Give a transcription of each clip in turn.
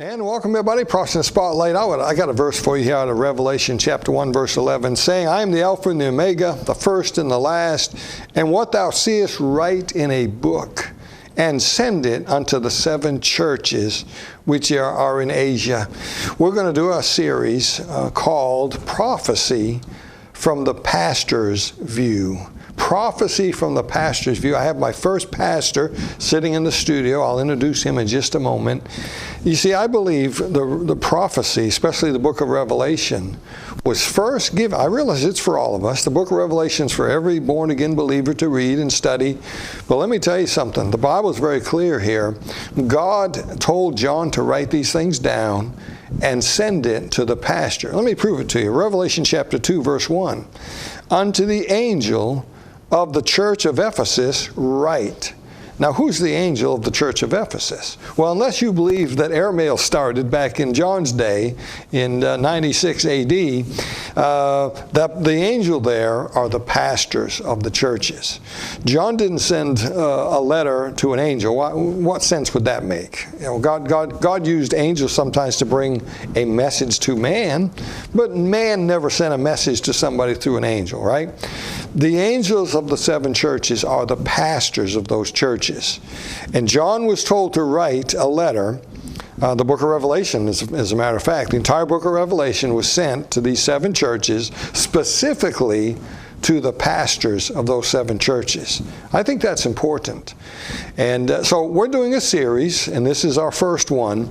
And welcome everybody, Processing the Spotlight. I got a verse for you here out of Revelation chapter 1 verse 11 saying, I am the Alpha and the Omega, the first and the last, and what thou seest write in a book, and send it unto the 7 churches which are in Asia. We're going to do a series called Prophecy from the Pastor's View. Prophecy from the pastor's view. I have my first pastor sitting in the studio. I'll introduce him in just a moment. You see, I believe the prophecy, especially the book of Revelation, was first given. I realize it's for all of us. The book of Revelation is for every born-again believer to read and study. But let me tell you something. The Bible is very clear here. God told John to write these things down and send it to the pastor. Let me prove it to you. Revelation chapter 2, verse 1. Unto the angel of the church of Ephesus write. Now, who's the angel of the church of Ephesus? Well, unless you believe that airmail started back in John's day in 96 A.D., the angel there are the pastors of the churches. John didn't send a letter to an angel. What sense would that make? You know, God used angels sometimes to bring a message to man, but man never sent a message to somebody through an angel, right? The angels of the 7 churches are the pastors of those churches. And John was told to write a letter. The book of Revelation, as a matter of fact, the entire book of Revelation was sent to these 7 churches, specifically to the pastors of those 7 churches. I think that's important. And so we're doing a series, and this is our first one.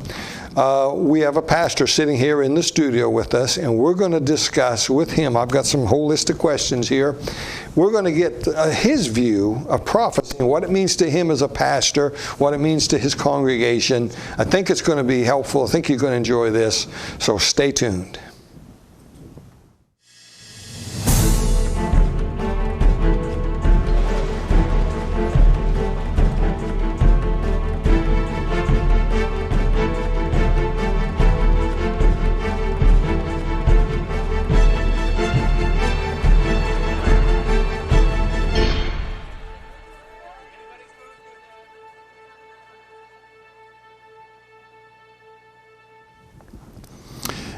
We have a pastor sitting here in the studio with us, and we're going to discuss with him. I've got some holistic questions here. We're going to get his view of prophecy and what it means to him as a pastor, what it means to his congregation. I think it's going to be helpful. I think you're going to enjoy this, so stay tuned.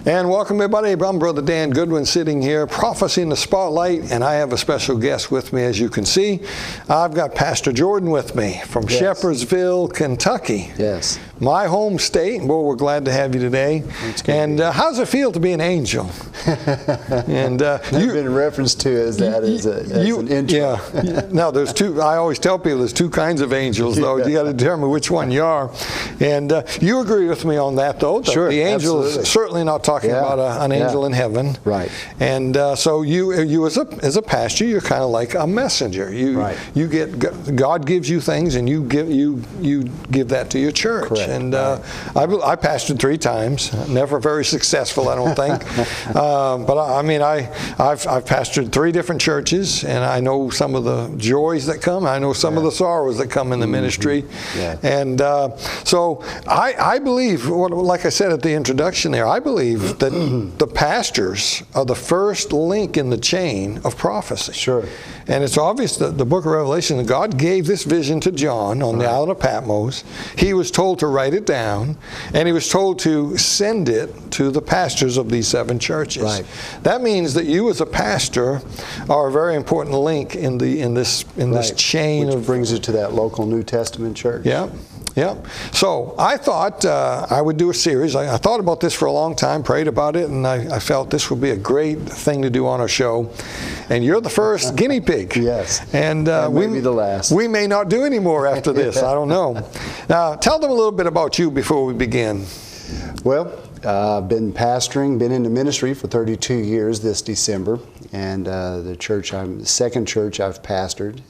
And welcome everybody. I'm Brother Dan Goodwin sitting here, Prophecy in the Spotlight, and I have a special guest with me, as you can see. I've got Pastor Jordan with me from Shepherdsville, Kentucky. Yes. My home state. Well, we're glad to have you today. And how's it feel to be an angel? And I've been referenced to as that as an intro. Yeah. Now, there's 2. I always tell people there's 2 kinds of angels, though. You got to determine which one you are. And you agree with me on that, though. Sure. The angel absolutely. is certainly not talking about an angel in heaven. Right. And so you as a pastor, you're kind of like a messenger. You get God gives you things, and you give that to your church. Correct. And I pastored 3 times, never very successful, I don't think. But I've pastored 3 different churches, and I know some of the joys that come. I know some of the sorrows that come in the ministry. Yeah. And so I believe, like I said at the introduction there, I believe that the pastors are the first link in the chain of prophecy. Sure. And it's obvious that the book of Revelation, God gave this vision to John on the island of Patmos. He was told to write it down, and he was told to send it to the pastors of these 7 churches. Right. That means that you as a pastor are a very important link in this chain. Which brings it to that local New Testament church. Yeah. Yeah. So I thought I would do a series. I thought about this for a long time, prayed about it, and I felt this would be a great thing to do on our show. And you're the first guinea pig. Yes. And we may be the last. We may not do any more after this. I don't know. Now, tell them a little bit about you before we begin. Well, I've been pastoring, been in the ministry for 32 years this December, and the 2nd church I've pastored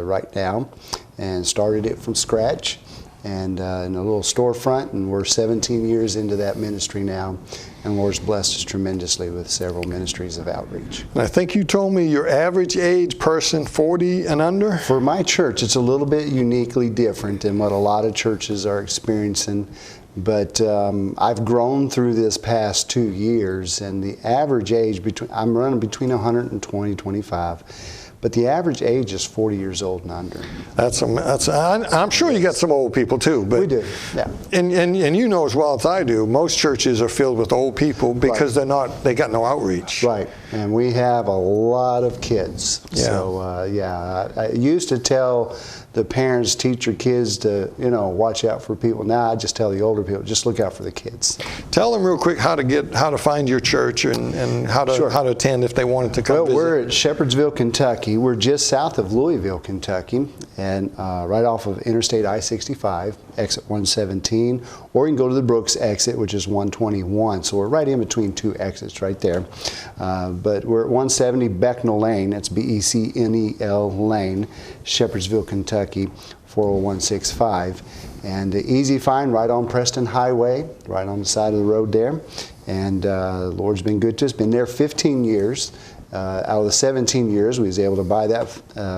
right now, and started it from scratch. And in a little storefront, and we're 17 years into that ministry now, and Lord's blessed us tremendously with several ministries of outreach. And I think you told me your average age person 40 and under? For my church, it's a little bit uniquely different than what a lot of churches are experiencing, but I've grown through this past 2 years, and the average age, I'm running between 120 and 25. but the average age is 40 years old and under. I'm sure you got some old people too. But we do, yeah. And you know as well as I do, most churches are filled with old people because they got no outreach. Right, and we have a lot of kids. Yeah. So I used to tell the parents, teach your kids to, watch out for people. Now I just tell the older people, just look out for the kids. Tell them real quick how to find your church and how to attend if they wanted to come visit. We're at Shepherdsville, Kentucky. We're just south of Louisville, Kentucky, and right off of Interstate I-65, exit 117, or you can go to the Brooks exit, which is 121. So we're right in between two exits right there. But we're at 170 Becknell Lane. That's Becknell Lane, Shepherdsville, Kentucky, 40165. And easy find right on Preston Highway, right on the side of the road there. And the Lord's been good to us. Been there 15 years. Out of the 17 years, we was able to buy that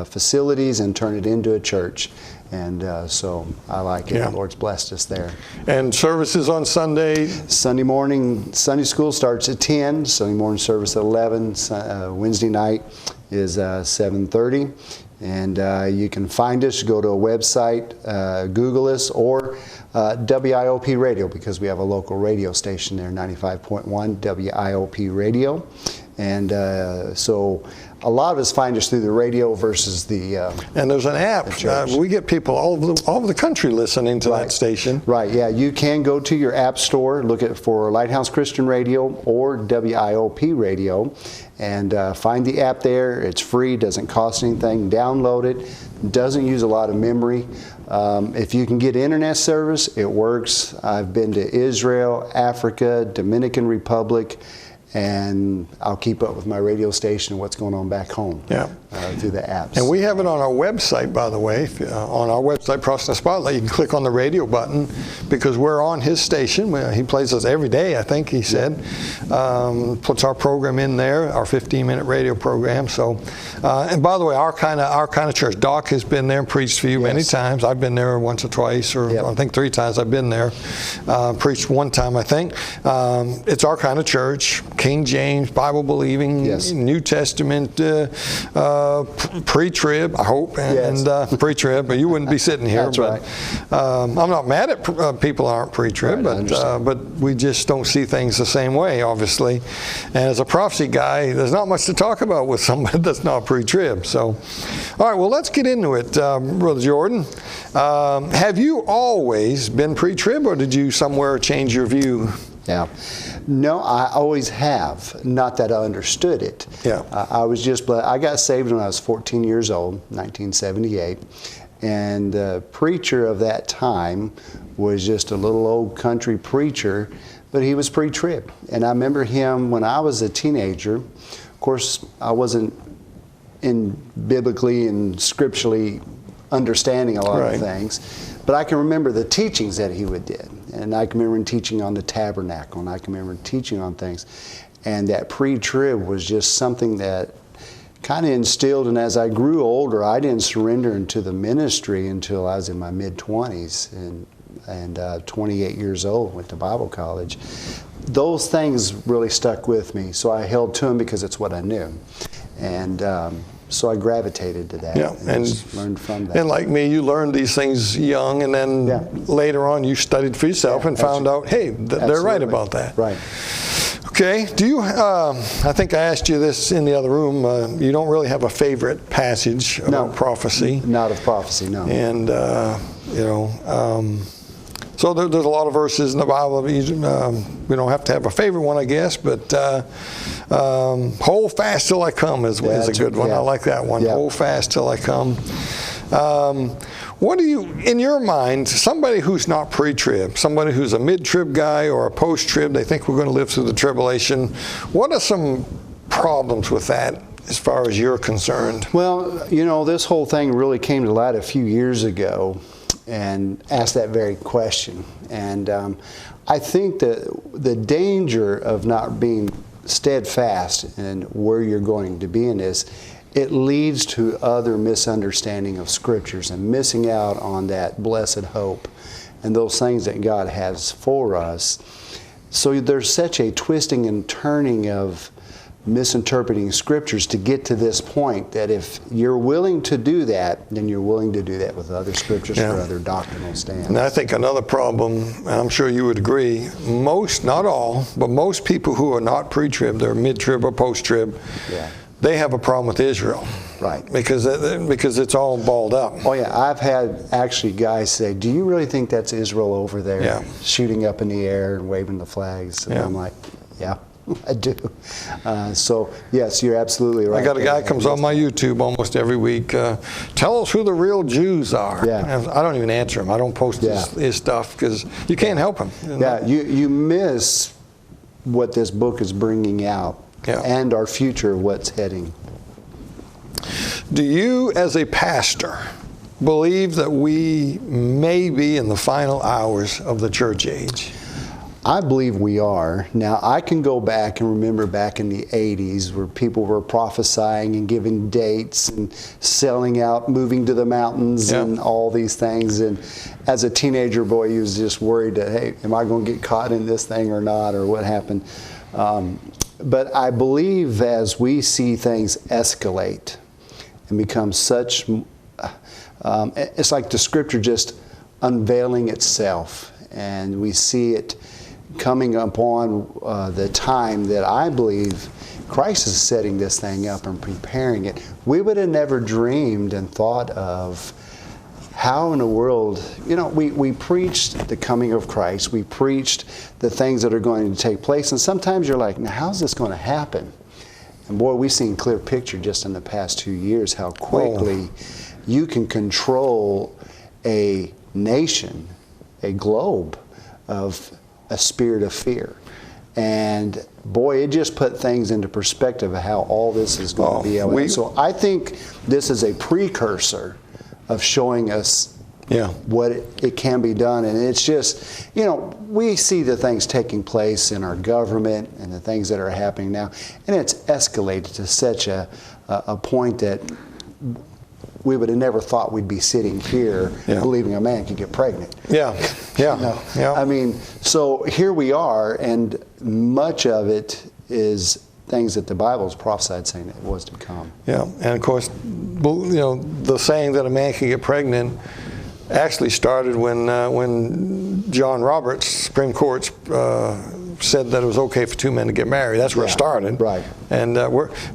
facilities and turn it into a church. And so I like it. Yeah. The Lord's blessed us there. And services on Sunday? Sunday morning, Sunday school starts at 10. Sunday morning service at 11. Wednesday night is 7:30. And you can find us, go to a website, Google us, or WIOP Radio, because we have a local radio station there, 95.1 WIOP Radio. And so a lot of us find us through the radio versus the and there's an app. We get people all over the country listening to that station. Right, yeah. You can go to your app store, look for Lighthouse Christian Radio or WIOP Radio, and find the app there. It's free, doesn't cost anything. Download it. Doesn't use a lot of memory. If you can get internet service, it works. I've been to Israel, Africa, Dominican Republic, and I'll keep up with my radio station and what's going on back home through the apps. And we have it on our website, by the way. On our website, Process Spotlight, you can click on the radio button because we're on his station. He plays us every day, I think he said. Puts our program in there, our 15-minute radio program. So, and by the way, our kind of church, Doc has been there and preached for you many times. I've been there once or twice, or I think 3 times I've been there. Preached 1 time, I think. It's our kind of church. King James, Bible believing, New Testament, pre-trib, I hope, and pre-trib, but you wouldn't be sitting here. That's right. I'm not mad at people that aren't pre-trib, but we just don't see things the same way, obviously. And as a prophecy guy, there's not much to talk about with somebody that's not pre-trib. So, all right, well, let's get into it, Brother Jordan. Have you always been pre-trib, or did you somewhere change your view? Yeah. No, I always have. Not that I understood it. Yeah. I was just, I got saved when I was 14 years old, 1978. And the preacher of that time was just a little old country preacher, but he was pre-trib. And I remember him when I was a teenager. Of course, I wasn't biblically and scripturally understanding a lot of things, but I can remember the teachings that he would did. And I can remember him teaching on the tabernacle, and I can remember him teaching on things. And that pre-trib was just something that kind of instilled, and as I grew older, I didn't surrender into the ministry until I was in my mid-20s, and 28 years old, went to Bible college. Those things really stuck with me, so I held to them because it's what I knew. And so I gravitated to that and just learned from that. And like me, you learned these things young, and then later on you studied for yourself and found out, hey, they're right about that. Right. Okay. Do you, I think I asked you this in the other room, you don't really have a favorite passage about prophecy. Not of prophecy, no. And, so there's a lot of verses in the Bible. We don't have to have a favorite one, I guess, but hold fast till I come is a good one. I like that one. Yeah. Hold fast till I come. What do you, in your mind, somebody who's not pre-trib, somebody who's a mid-trib guy or a post-trib, they think we're going to live through the tribulation, what are some problems with that as far as you're concerned? Well, this whole thing really came to light a few years ago and asked that very question. And I think that the danger of not being steadfast in where you're going to be in this, it leads to other misunderstanding of scriptures and missing out on that blessed hope and those things that God has for us. So there's such a twisting and turning of misinterpreting scriptures to get to this point, that if you're willing to do that, then you're willing to do that with other scriptures for other doctrinal stands. And I think another problem, and I'm sure you would agree, most, not all, but most people who are not pre-trib, they're mid-trib or post-trib, they have a problem with Israel. Right. Because it's all balled up. Oh yeah, I've had actually guys say, do you really think that's Israel over there shooting up in the air and waving the flags? And I'm like, yeah. I do. So, yes, you're absolutely right. I got a guy comes on my YouTube almost every week. Tell us who the real Jews are. Yeah. And I don't even answer him. I don't post his stuff because you can't help him. Yeah, you miss what this book is bringing out and our future, what's heading. Do you, as a pastor, believe that we may be in the final hours of the church age? I believe we are. Now, I can go back and remember back in the 80s where people were prophesying and giving dates and selling out, moving to the mountains and all these things. And as a teenager boy, he was just worried that, hey, am I going to get caught in this thing or not, or what happened? But I believe as we see things escalate and become such, it's like the scripture just unveiling itself, and we see it coming upon the time that I believe Christ is setting this thing up and preparing it. We would have never dreamed and thought of how in the world, we preached the coming of Christ. We preached the things that are going to take place. And sometimes you're like, now how's this going to happen? And boy, we've seen a clear picture just in the past 2 years how quickly you can control a nation, a globe of a spirit of fear. And boy, it just put things into perspective of how all this is going to be able to. So I think this is a precursor of showing us what it can be done. And it's just, we see the things taking place in our government and the things that are happening now, and it's escalated to such a point that we would have never thought we'd be sitting here believing a man could get pregnant. I mean, so here we are, and much of it is things that the Bible's prophesied saying it was to come. Yeah, and of course, the saying that a man can get pregnant actually started when John Roberts, Supreme Court, said that it was okay for two men to get married. That's where it started. Right. And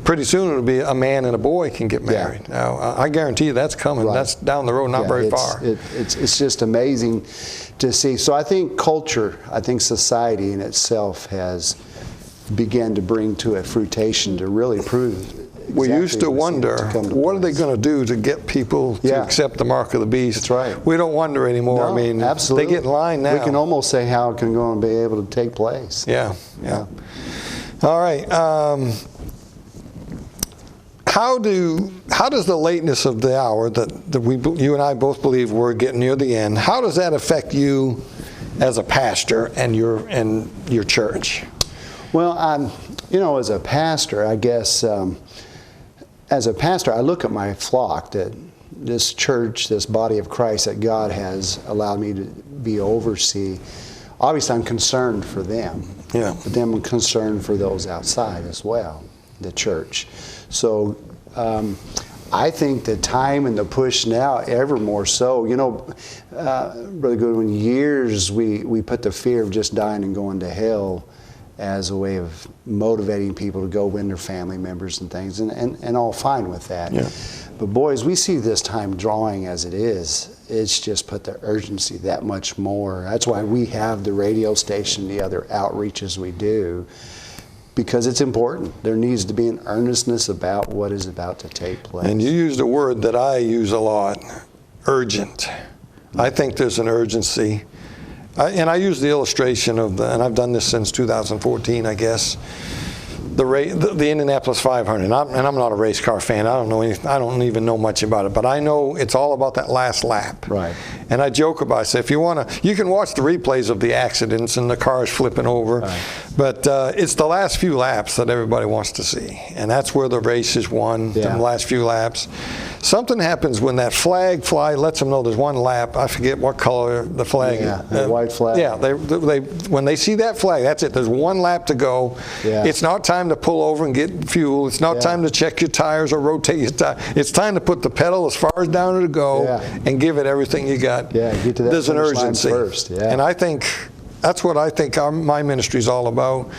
pretty soon it'll be a man and a boy can get married. Now, I guarantee you that's coming. Right. That's down the road, not very far. It's just amazing to see. So I think culture, I think society in itself has began to bring to a fruition to really prove. We used to wonder, what are they going to do to get people to accept the mark of the beast? That's right. We don't wonder anymore. No, I mean, absolutely. They get in line now. We can almost say how it can go and be able to take place. Yeah. All right. How does the lateness of the hour that you and I both believe we're getting near the end, how does that affect you as a pastor and your church? Well, as a pastor, I guess, as a pastor, I look at my flock, that this church, this body of Christ that God has allowed me to be oversee. Obviously, I'm concerned for them. Yeah. But then I'm concerned for those outside as well, the church. So I think the time and the push now, ever more so, Brother Goodwin, years we put the fear of just dying and going to hell as a way of motivating people to go win their family members and things, and all fine with that. Yeah. But boys, we see this time drawing as it is. It's just put the urgency that much more. That's why we have the radio station, the other outreaches we do, because it's important. There needs to be an earnestness about what is about to take place. And you used a word that I use a lot, urgent. I think there's an urgency. And I use the illustration of and I've done this since 2014, I guess, the Indianapolis 500. And I'm not a race car fan. I don't even know much about it. But I know it's all about that last lap. Right. And I joke about it. I say, if you want to, you can watch the replays of the accidents and the cars flipping over. Right. But it's the last few laps that everybody wants to see. And that's where the race is won, the last few laps. Something happens when that flag lets them know there's one lap. I forget what color the flag is. The white flag. Yeah, they when they see that flag, that's it. There's one lap to go. Yeah. It's not time time to pull over and get fuel. It's not time to check your tires or rotate your tire. It's time to put the pedal as far as down it'll go and give it everything you got. Yeah, get to that. There's an urgency first. Yeah. And I think that's what I think my ministry is all about.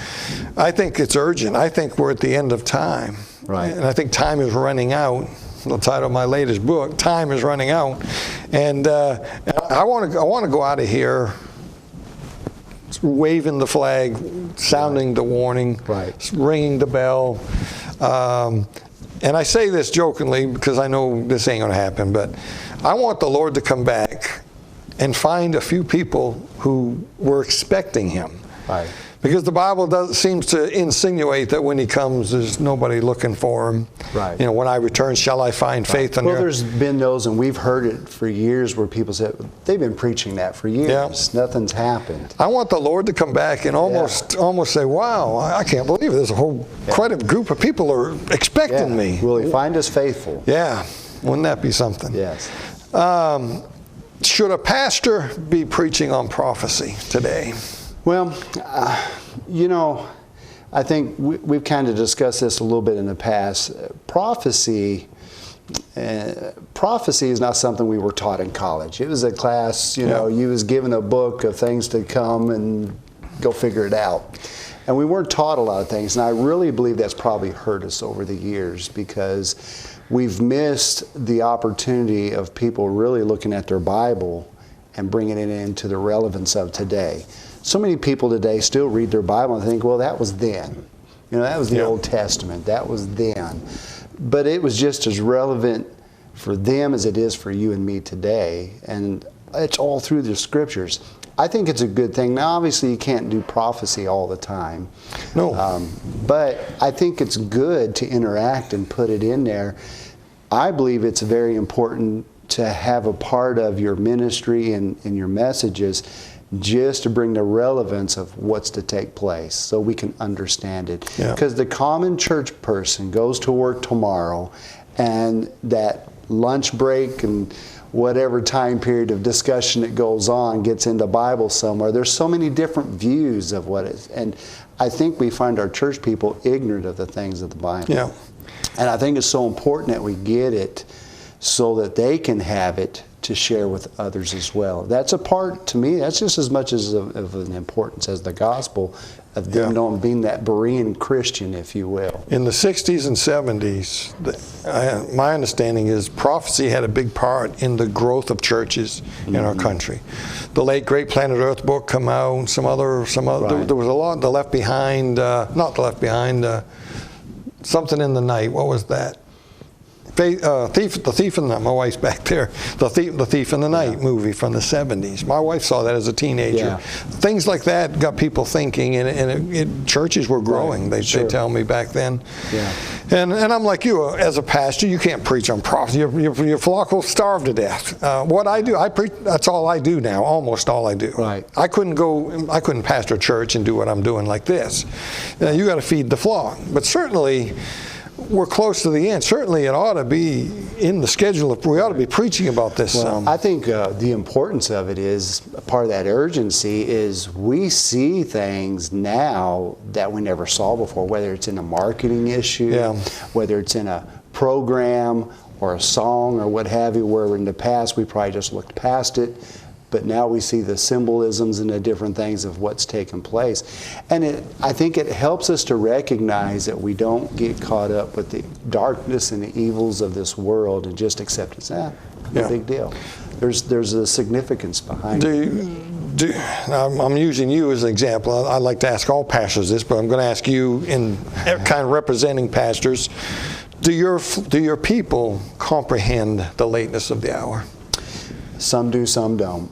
I think it's urgent. I think we're at the end of time. Right. And I think time is running out. The title of my latest book, Time is Running Out. And I want to go out of here waving the flag, sounding the warning, ringing the bell. And I say this jokingly because I know this ain't going to happen, but I want the Lord to come back and find a few people who were expecting him. Right. Because the Bible seems to insinuate that when he comes, there's nobody looking for him. Right. You know, when I return, shall I find faith on earth? Well, there's been those, and we've heard it for years, where people said, they've been preaching that for years. Yeah. Nothing's happened. I want the Lord to come back and almost say, wow, I can't believe it. There's a whole quite a group of people are expecting me. Will he find us faithful? Yeah. Wouldn't that be something? Yes. Should a pastor be preaching on prophecy today? Well, you know, I think we've kind of discussed this a little bit in the past. Prophecy is not something we were taught in college. It was a class, you know, you was given a book of things to come and go figure it out. And we weren't taught a lot of things. And I really believe that's probably hurt us over the years, because we've missed the opportunity of people really looking at their Bible and bringing it into the relevance of today. So many people today still read their Bible and think, well, that was then. You know, that was the Old Testament. That was then. But it was just as relevant for them as it is for you and me today. And it's all through the Scriptures. I think it's a good thing. Now, obviously, you can't do prophecy all the time. No. But I think it's good to interact and put it in there. I believe it's very important to have a part of your ministry and your messages just to bring the relevance of what's to take place so we can understand it. Because the common church person goes to work tomorrow, and that lunch break and whatever time period of discussion that goes on gets into Bible somewhere. There's so many different views of what it is. And I think we find our church people ignorant of the things of the Bible. Yeah. And I think it's so important that we get it so that they can have it to share with others as well. That's a part, to me, that's just as much as of an importance as the gospel of them being that Berean Christian, if you will. In the 60s and 70s, my understanding is prophecy had a big part in the growth of churches in our country. The late great Planet Earth book come out, some other there was a lot, The Left Behind, not The Left Behind, something in the Night, what was that? The Thief in the Night. My wife's back there. The Thief in the Night movie from the 70s. My wife saw that as a teenager. Things like that got people thinking, and churches were growing. They tell me back then. And I'm like you, as a pastor, you can't preach on prophecy. Your flock will starve to death. What I do, I preach. That's all I do now. Almost all I do. I couldn't pastor a church and do what I'm doing like this. You got to feed the flock. But certainly, we're close to the end. Certainly it ought to be in the schedule. We ought to be preaching about this. Well, I think the importance of it is, part of that urgency is we see things now that we never saw before, whether it's in a marketing issue, whether it's in a program or a song or what have you, where in the past we probably just looked past it. But now we see the symbolisms and the different things of what's taken place. And I think it helps us to recognize that we don't get caught up with the darkness and the evils of this world and just accept it's no big deal. There's a significance behind it. I'm using you as an example. I'd like to ask all pastors this, but I'm going to ask you in kind of representing pastors. Do your people comprehend the lateness of the hour? Some do, some don't.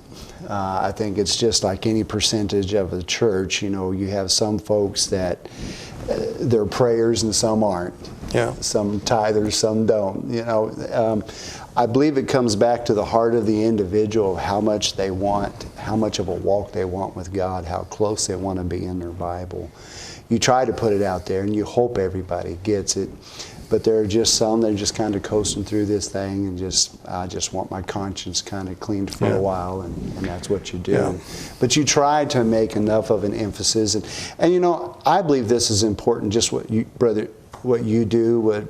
I think it's just like any percentage of the church. You know, you have some folks that their prayers and some aren't. Yeah. Some tithers, some don't. I believe it comes back to the heart of the individual, how much they want, how much of a walk they want with God, how close they want to be in their Bible. You try to put it out there, and you hope everybody gets it. But there are just some that are just kind of coasting through this thing and I just want my conscience kind of cleaned for a while, and that's what you do. Yeah. But you try to make enough of an emphasis. And I believe this is important, just what you, brother, what you do, what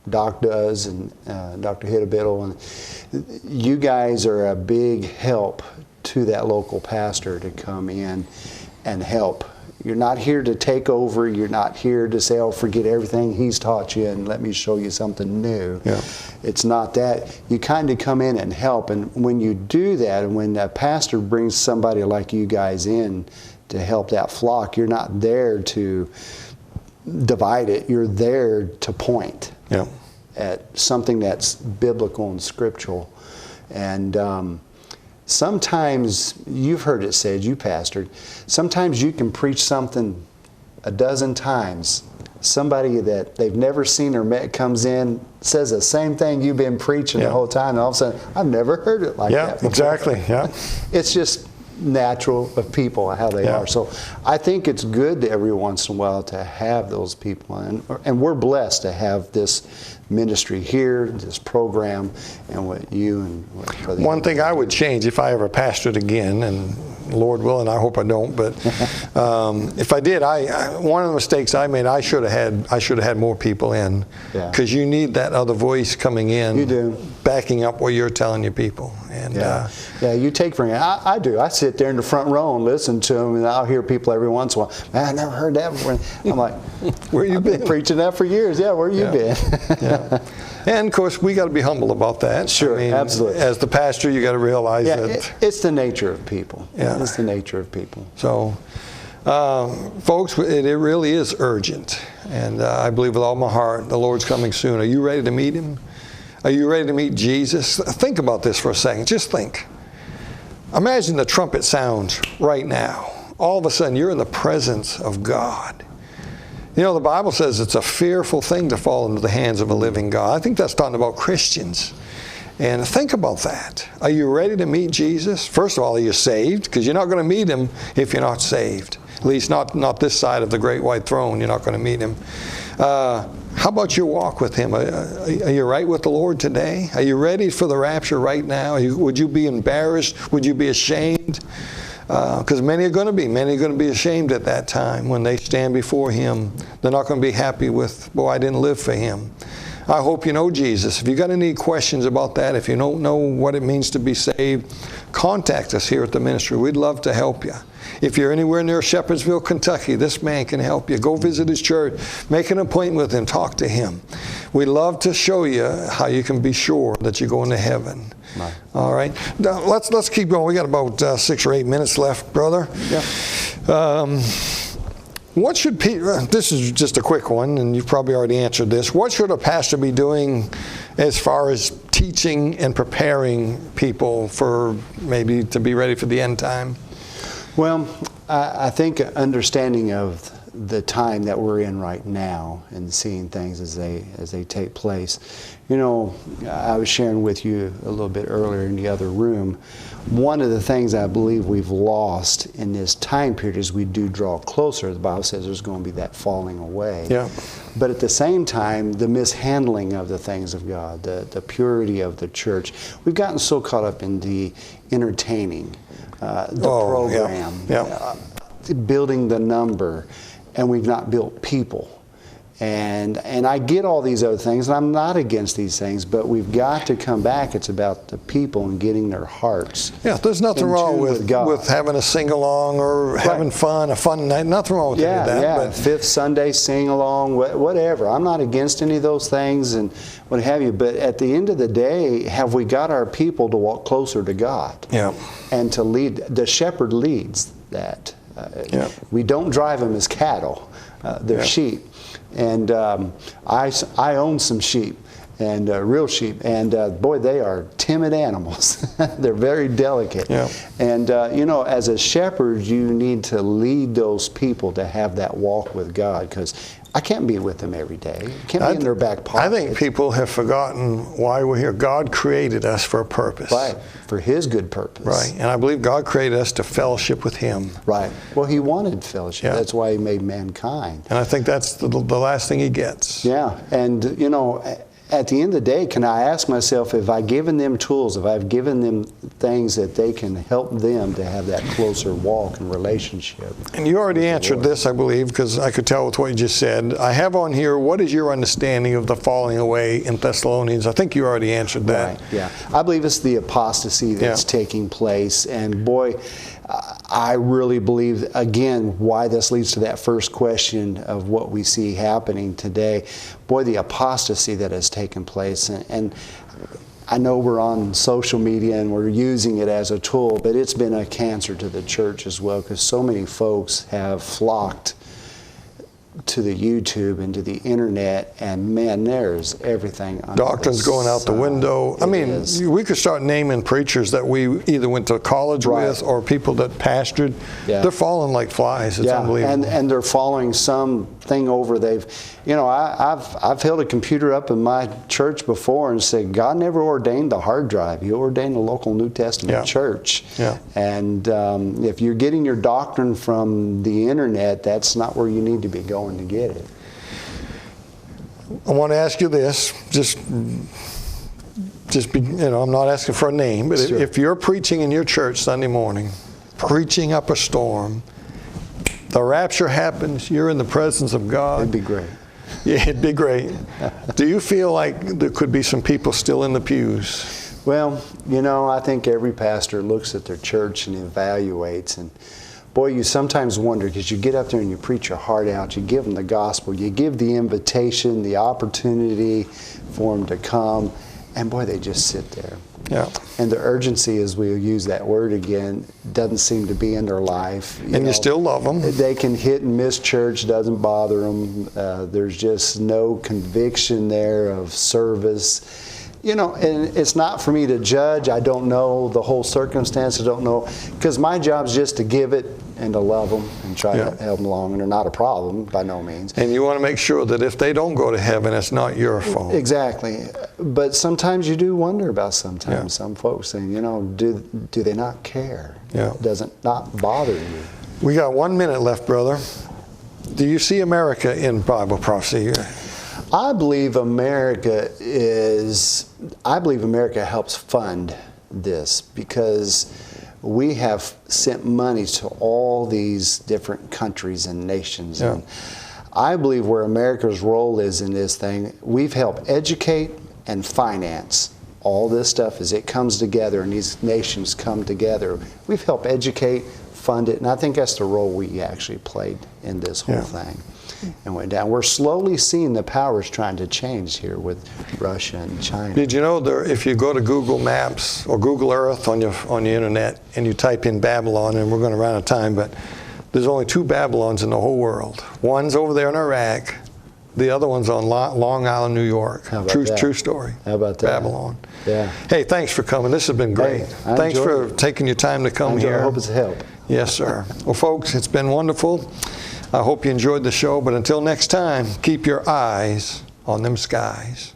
Doc does, and Dr. Hittabiddle, and you guys are a big help to that local pastor to come in and help. You're not here to take over. You're not here to say, oh, forget everything he's taught you and let me show you something new. Yeah. It's not that. You kind of come in and help. And when you do that, and when a pastor brings somebody like you guys in to help that flock, you're not there to divide it. You're there to point at something that's biblical and scriptural. And sometimes, you've heard it said, you pastored, sometimes you can preach something a dozen times. Somebody that they've never seen or met comes in, says the same thing you've been preaching the whole time, and all of a sudden, I've never heard it like that before. Exactly. Yeah. It's just natural of people, how they are. So I think it's good every once in a while to have those people. And we're blessed to have this ministry here, this program, and what you and what Brother One thing I would change if I ever pastored again, and Lord willing, I hope I don't, but if I did, one of the mistakes I made, I should have had more people in, because you need that other voice coming in. You do. Backing up what you're telling your people. And you take for granted. I do. I sit there in the front row and listen to them, and I'll hear people every once in a while. Man, I never heard that before. I'm like, where you been? Preaching that for years. Yeah, where you been? And of course, we got to be humble about that. Sure, I mean, absolutely. As the pastor, you got to realize that it's the nature of people. It's the nature of people. So, folks, it really is urgent, and I believe with all my heart the Lord's coming soon. Are you ready to meet Him? Are you ready to meet Jesus? Think about this for a second. Just think. Imagine the trumpet sounds right now. All of a sudden, you're in the presence of God. You know, the Bible says it's a fearful thing to fall into the hands of a living God. I think that's talking about Christians. And think about that. Are you ready to meet Jesus? First of all, are you saved? Because you're not going to meet Him if you're not saved. At least not this side of the great white throne. You're not going to meet Him. How about your walk with Him? Are you right with the Lord today? Are you ready for the rapture right now? Would you be embarrassed? Would you be ashamed? Because many are going to be. Many are going to be ashamed at that time when they stand before Him. They're not going to be happy with, boy, I didn't live for Him. I hope you know Jesus. If you've got any questions about that, if you don't know what it means to be saved, contact us here at the ministry. We'd love to help you. If you're anywhere near Shepherdsville, Kentucky, this man can help you. Go visit his church. Make an appointment with him. Talk to him. We'd love to show you how you can be sure that you're going to heaven. Right. All right. Now, let's keep going. We got about 6 or 8 minutes left, brother. Yeah. What should this is just a quick one, and you've probably already answered this. What should a pastor be doing as far as teaching and preparing people for maybe to be ready for the end time? Well, I think understanding of the time that we're in right now and seeing things as they take place. You know, I was sharing with you a little bit earlier in the other room. One of the things I believe we've lost in this time period is we do draw closer. The Bible says there's going to be that falling away. Yeah. But at the same time, the mishandling of the things of God, the purity of the church, we've gotten so caught up in the entertaining, the program, building the number, and we've not built people. And I get all these other things, and I'm not against these things, but we've got to come back. It's about the people and getting their hearts. Yeah, there's nothing wrong with having a sing-along or having fun, a fun night. Nothing wrong with any of that. But Fifth Sunday sing-along, whatever. I'm not against any of those things and what have you. But at the end of the day, have we got our people to walk closer to God? Yeah. And to lead. The shepherd leads that. We don't drive them as cattle. They're sheep. And I own some sheep, and real sheep. And boy, they are timid animals. They're very delicate. Yeah. And you know, as a shepherd, you need to lead those people to have that walk with God, because I can't be with them every day. I can't be in their back pocket. I think people have forgotten why we're here. God created us for a purpose. Right, for His good purpose. Right, and I believe God created us to fellowship with Him. Right. Well, He wanted fellowship. Yeah. That's why He made mankind. And I think that's the last thing He gets. Yeah, and you know, at the end of the day, can I ask myself, if I've given them tools, if I've given them things that they can help them to have that closer walk and relationship? And you already answered this, I believe, because I could tell with what you just said. I have on here, what is your understanding of the falling away in Thessalonians? I think you already answered that. Right, yeah. I believe it's the apostasy that's taking place. And boy, I really believe, again, why this leads to that first question of what we see happening today. Boy, the apostasy that has taken place. And I know we're on social media and we're using it as a tool, but it's been a cancer to the church as well, because so many folks have flocked to the YouTube and to the internet, and man, there's everything under Doctrine's going out the window. I mean, we could start naming preachers that we either went to college with or people that pastored. Yeah. They're falling like flies. It's unbelievable. And they're following something over. You know, I've held a computer up in my church before and said, God never ordained the hard drive. He ordained the local New Testament church. Yeah. And if you're getting your doctrine from the internet, that's not where you need to be going to get it. I want to ask you this, just be, you know, I'm not asking for a name, but Sure. if you're preaching in your church Sunday morning, preaching up a storm, the rapture happens, you're in the presence of God. It'd be great. Yeah, it'd be great. Do you feel like there could be some people still in the pews? Well, you know, I think every pastor looks at their church and evaluates, and boy, you sometimes wonder, because you get up there and you preach your heart out, you give them the gospel, you give the invitation, the opportunity for them to come, and boy, they just sit there. Yeah. And the urgency, as we'll use that word again, doesn't seem to be in their life. You still love them. They can hit and miss church, doesn't bother them. There's just no conviction there of service. You know, and it's not for me to judge. I don't know the whole circumstance. I don't know, because my job is just to give it and to love them and try to help them along. And they're not a problem by no means. And you want to make sure that if they don't go to heaven, it's not your fault. Exactly. But sometimes you do wonder about some folks saying, you know, do they not care? Yeah. Does it not bother you? We got 1 minute left, brother. Do you see America in Bible prophecy? I believe America helps fund this, because we have sent money to all these different countries and nations. Yeah. And I believe where America's role is in this thing, we've helped educate and finance all this stuff as it comes together and these nations come together. We've helped educate, fund it, and I think that's the role we actually played in this whole thing. And went down. We're slowly seeing the powers trying to change here with Russia and China. Did you know if you go to Google Maps or Google Earth on your internet and you type in Babylon, and we're going to run out of time, but there's only 2 Babylons in the whole world. One's over there in Iraq. The other one's on Long Island, New York. How about that? True story. How about that? Babylon. Yeah. Hey, thanks for coming. This has been great. Hey, thanks for taking your time to come here. I hope it's a help. Yes, sir. Well, folks, it's been wonderful. I hope you enjoyed the show, but until next time, keep your eyes on them skies.